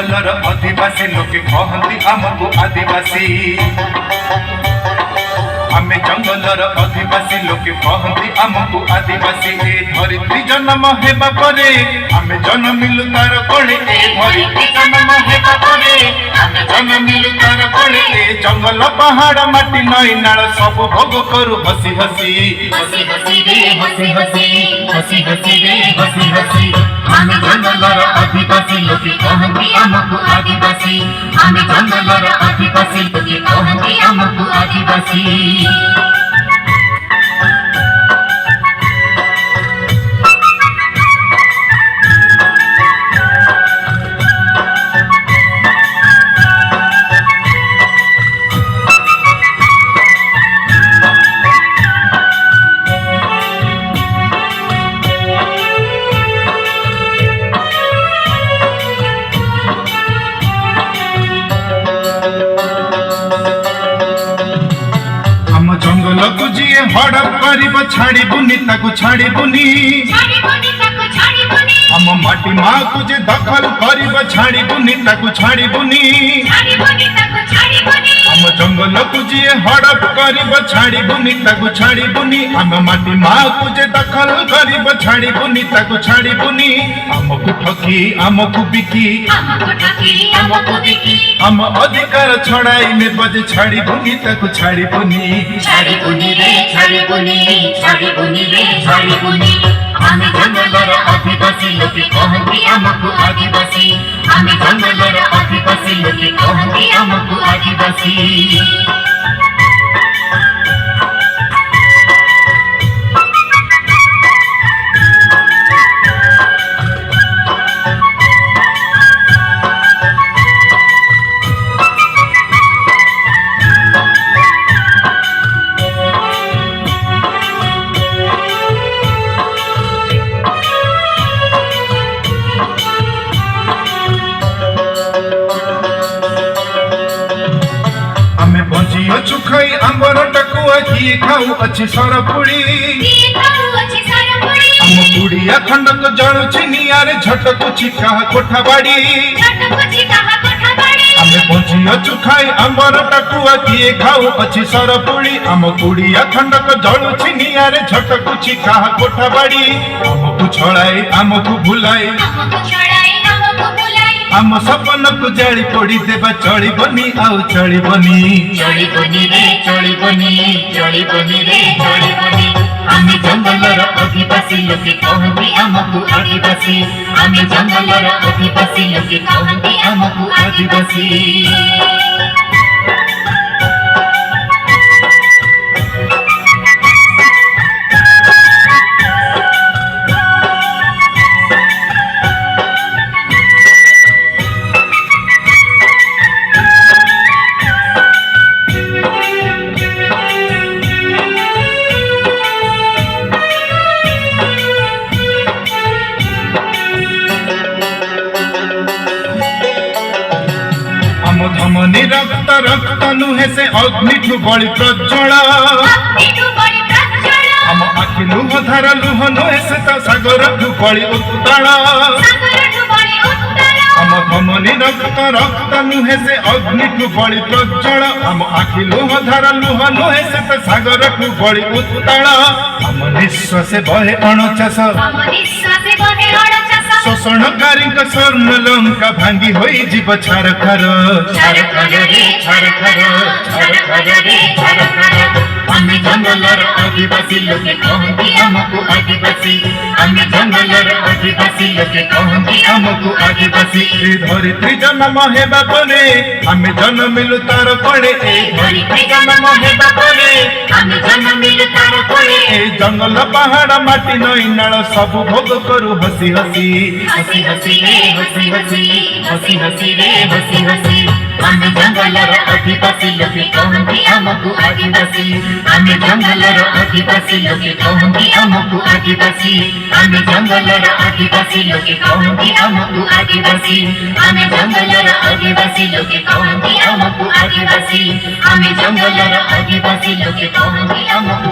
jungler आदिवासी लोके कहती आमको आदिवासी आमे जंगलर आदिवासी लोके कहती आमको आदिवासी ए धरित्री जन्म हेबा परे आमे जन्मिलु तार कोले ए धरित्री जन्म हेबा परे आमे जन्मिलु तार कोले ए जंगल पहाड़ माटी नई नाल सब भोग करू हसी हसी हसी हसी रे हसी हसी हसी हसी रे हसी हसी आमे जंगलर आदिवासी लोके कहती आमको आदिवासी आमे जंगलर आदिवासी लोके कहती आमको आदिवासी जंगल को जिए हड़प करिब छाड़ी बुनी ताकू छाड़ी बुनी हम माटी माँ को जे दखल करिब छाड़ी बुनी ताकू छाड़ी बुनी हम जंगल को जिए हड़प करिब छाड़ी बुनी ताकू छाड़ी बुनी हम माटी माँ को जे दखल करिब छाड़ी बुनी ताकू छाड़ी बुनी हमको ठकी हमको बिकी हम अधिकार छड़ाई में बजे छाड़ी बुनी ताकू छाड़ी बुनी छाड़ी बुनी रे छाड़ी बुनी छाड़ी बुनी रे छाड़ी बुनी आमे जंगलर आदिवासी लोके कहती आमको आदिवासी आमे जंगलर आदिवासी लोके कहती आमको आदिवासी चुखाई आंबर टकुआ की खाऊ अच्छी सरपुड़ी हम बुढ़िया खंडक जड़ू छिनियारे झटकू छिका कोठा बाड़ी हमें पहुंचिया चुखाई आंबर टकुआ की खाऊ अच्छी सरपुड़ी हम बुढ़िया खंडक जड़ू छिनियारे झटकू छिका कोठा बाड़ी हमको छड़ाई हमको भुलाई हम सपन को जाली पड़ी देबा चली बनी आउ चली बनी रे चली बनी रे चली बनी आमे जंगलर आदिवासी लोके कहती आमको आदिवासी आमे जंगलर आदिवासी लोके कहती आमको आदिवासी धमनी रक्त रक्त नुहे से अग्नि ठु बड़ी प्रज्वल हम आखि लुह धारा लुह नुहे से तो सागर ठु बड़ी उत्ताल हम धमनी रक्त रक्त नुहे से अग्नि ठु बड़ी प्रज्वल हम आखि लुह धारा लुह नुहे से तो सागर ठु बड़ी उत्ताल हम निश्वास बहे अणचास शोषणकारी स्वर्ण लंका भांगी होई जीव छार खर आमे जंगलर आदिवासी लोके कहती आमको आदिवासी आमे जंगलर आदिवासी लोके कहती आमको आदिवासी ए धरित्री जन्म हेबा परे आमे जन्मिलु तार पड़े ए धरित्री जन्म हेबा परे आमे जन्मिलु तार पड़े ए जंगल पहाड़ माटी नई नाल सब भोग करू हसी हसी हसी हसी रे हसी हसी हसी हसी रे हसी हसी आमे जंगलर आदिवासी लोके कहती आमको आदिवासी आमे जंगलर आदिवासी लोके कहती आमको आदिवासी आमे जंगलर आदिवासी लोके कहती आमको आदिवासी आमे जंगलर आदिवासी लोके कहती आमको आदिवासी आमे जंगलर आदिवासी लोके कहती आमको